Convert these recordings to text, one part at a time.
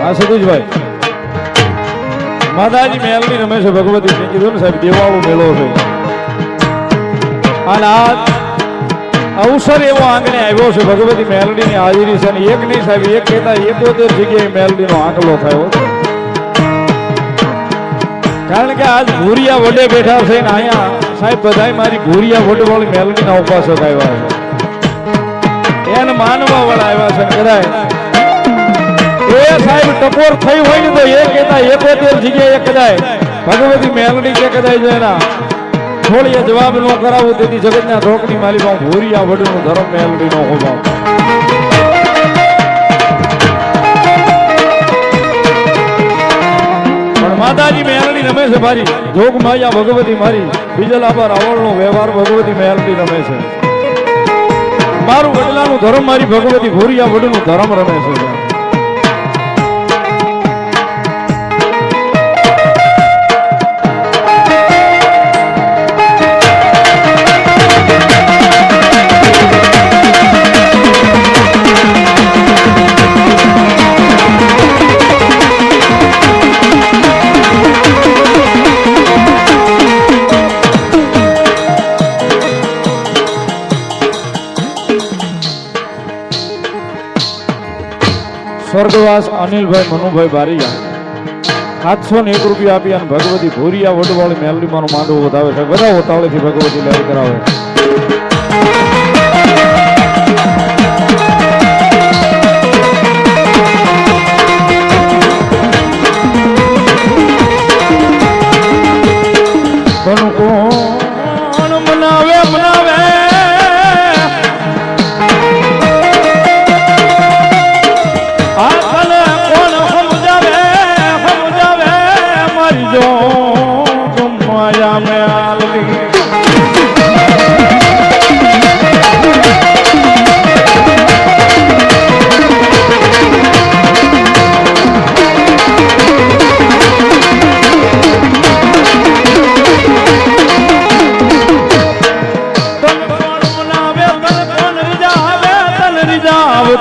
હા સતીશભાઈ, માતાજી મેલની રમે છે ભગવતી સિંહ કીધું ને સાહેબ, દેવાળો મેળો છે અને આ અવસર એવો આંગણે આવ્યો છે ભગવતી મેલડીની હાજરી છે અને એક નહીં સાહેબ, એક કહેતા 71 જગ્યાએ મેલડીનો આંકલો થયો, કારણ કે આજ ઘોરિયા વડે બેઠા છે ને અહીંયા સાહેબ બધાય મારી ઘોરિયા વડે વાળી મેલડીના ઉપાસક આવ્યા છે, એને માનવા વાળા આવ્યા છે કદાચ એ સાહેબ ટપોર થઈ હોય ને તો એ કહેતા 71 જગ્યાએ કદાચ ભગવતી મેલડી કે કદાચ એના થોડી જવાબ ન કરાવું તેથી જગતના ધોકની માલિક ઘોરિયા વડનું ધર્મ મેલડી નો હોવા. પણ માતાજી મેલડી રમે છે મારી જોગ માયા ભગવતી, મારી બીજલાબા રાવણનો વ્યવહાર ભગવતી મેલડી રમે છે, મારું વડલાનું ધર્મ મારી ભગવતી ઘોરિયા વડનું ધર્મ રમે છે. સ્વર્ગવાસ અનિલભાઈ મનુભાઈ બારીયા 701 રૂપિયા આપી અને ભગવતી ઘોરિયા વડવાળી મેલડીમાં માંડવો વધાવે છે, બધા હોતાળેથી ભગવતી લહેર કરાવે. કોણ મનાવે મનાવે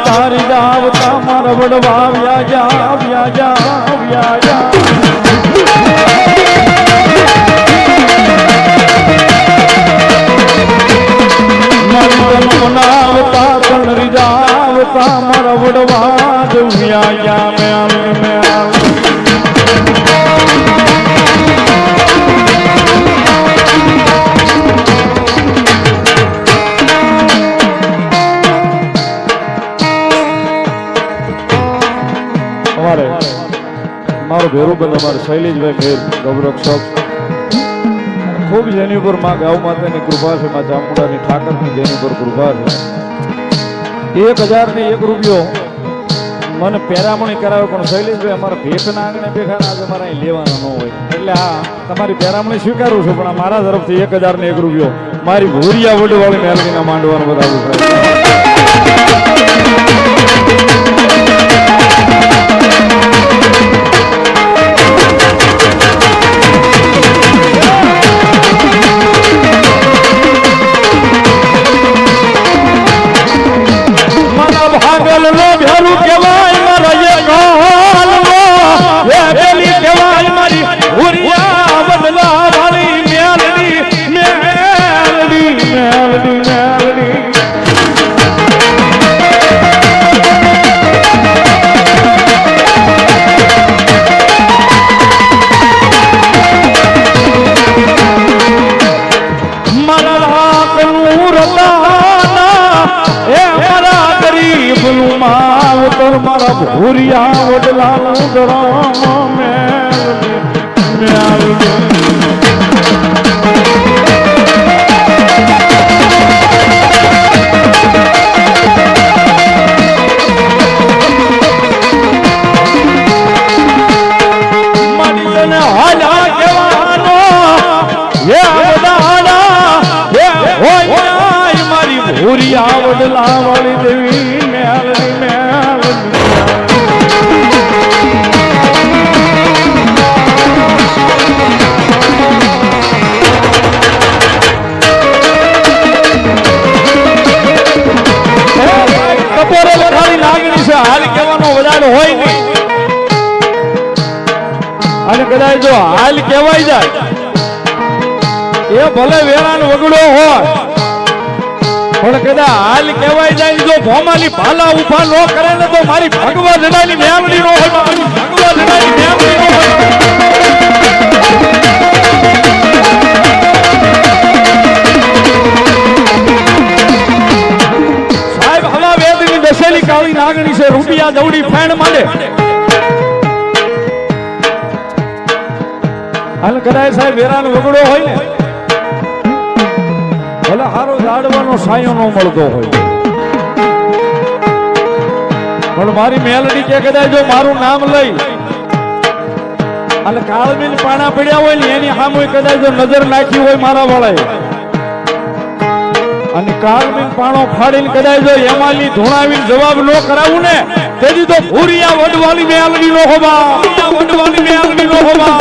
તારી જાવ તમારા વડવા વ્યા જા મનાવતા તણરી જાવ તમારા વડવા વ્યા મારો ભેરુબંધ અમારે શૈલેષભાઈ મેર ગૌરક્ષક ખૂબ જેની ઉપર માં ગાવ માતાની કૃપા છે, માં ચામુંડાની ઠાકરની જેની ઉપર કૃપા છે. 1001 રૂપિયો મને પેરામણી કરાવે, પણ શૈલેષભાઈ અમારા ભેખના આંગણે બેઠા આજે અમારે અહીં લેવાના ન હોય એટલે આ તમારી પેરામણી સ્વીકારું છું, પણ આ મારા તરફથી 1001 રૂપિયો મારી ઘોરિયા વડવાળી મેલડીના માંડવાનું બતાવું છે. મારા ભૂરિયા વડલાનું ધર્મ ભૂરિયા વડલા વાળી દેવી મેલડી બપોરે લખાણી લાગણી છે, હાલ કહેવાનો વધારે હોય નહીં. અને કદાચ જો હાલ કહેવાય જાય એ ભલે વેરાન વગડો હોય પણ કદાચ હાલ કહેવાય જાય જો ભોમાલી ભાલા ઉભા ન કરે ને તો મારી ભગવા જડાની મેમડી નો હોય મારી ભગવા જડાની મેમડી નો હોય સાહેબ હવા વેદની દસેલી કાળી નાગણી છે રૂપિયા દવડી ફેણ માંડે હાલ કદાચ સાહેબ વેરાન વગડો હોય ને ભલે હારો જાડવાનો સાયો નો મળતો હોય પણ મારી મેલડી કે કદાચ જો મારું નામ લઈ અને કાળબીન પાણા પડ્યા હોય ને એની સામે કદાચ જો નજર નાખી હોય મારા વાળાએ અને કાળબીન પાણો ફાડીને કદાચ જો એમાલી ધોણાવીને જવાબ ન કરાવું ને તેથી તો ભૂરિયા વડવાળી મેલડી નો હોવા વડવાળી મેલડી નો હોવા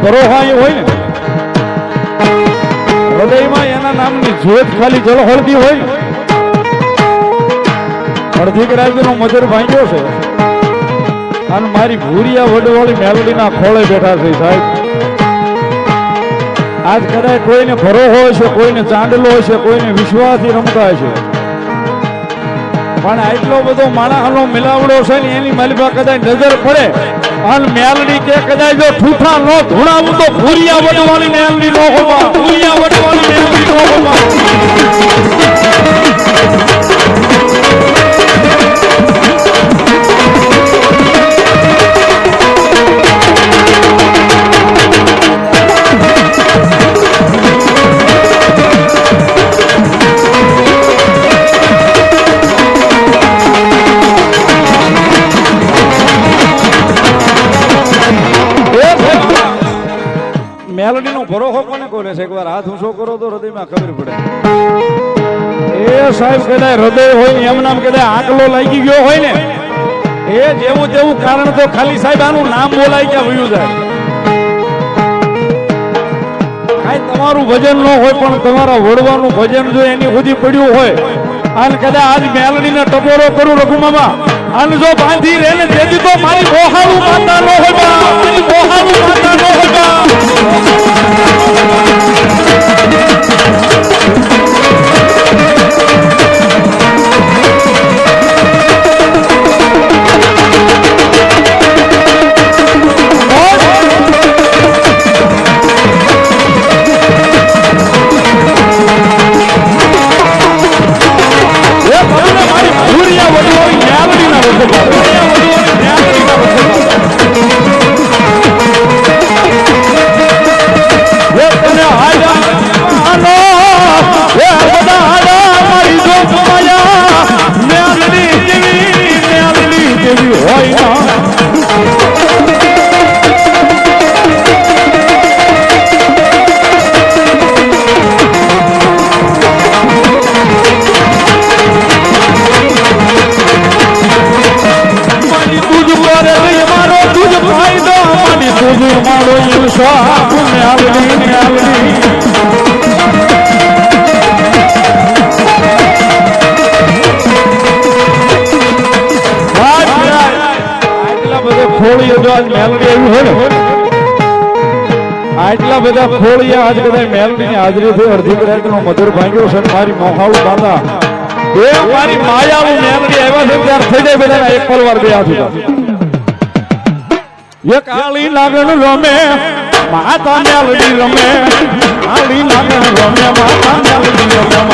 ભરોહાય હોય ને હૃદયમાં એના નામની જ્યોત ખાલી જળહળતી હોય અડધી કરાવીનો મજર ભાંગ્યો છે અને મારી ભૂરિયા વડવાળી મેલડીના ખોળે બેઠા છે સાહેબ આજ કદાચ કોઈને ભરો હોય છે કોઈને ચાંદલો હોય છે કોઈને વિશ્વાસથી રમતા છે પણ આટલો બધો માણસનો મિલાવડો છે ને એની માલિકા કદાચ નજર પડે અને મેલડી કે કદાચ જો ઠૂઠા નો ધૂણાવું તો ભૂરિયા વડવાળી મેલડી નો હોવા ભૂરિયા વડવાળી મેલડી નો હોવા મેલડી નો ભરોસો કોને કોને છે એકવાર હાથ ઊંચો કરો તો હૃદયમાં ખબર પડે એ સાહેબ કદાચ હૃદય હોય ને એમ નામ કદાચ આંકલો લાગી ગયો હોય ને એ જેવું તેવું કારણ તો ખાલી સાહેબ આનું નામ બોલાય ક્યાં વયું જાય કાંઈ તમારું ભજન ન હોય પણ તમારા વડવાનું ભજન જો એની સુધી પડ્યું હોય અને કદાચ આજ મેલડીને ટપોરો કરું રઘુમામા અને જો બાંધી રહે ને તેથી તો મારી બોહાળું માતા ન હોય મારી બોહાળું માતા ન હોય આટલા બધા ખોળિયા આજ કદાચ મેલડીની હાજરીથી અડધી કલાકનો મધુર ભાંગ્યો છે મારી મોહાળું બાંધા એ મારી માયાવું મેલડી આવ્યા છે ત્યાર થઈ જાય બધાના એક પલવાર બે હાથ એ કાળી નાગણ રમે માતા મેલડી રમે કાળી નાગણ રમે માતા મેલડી રમે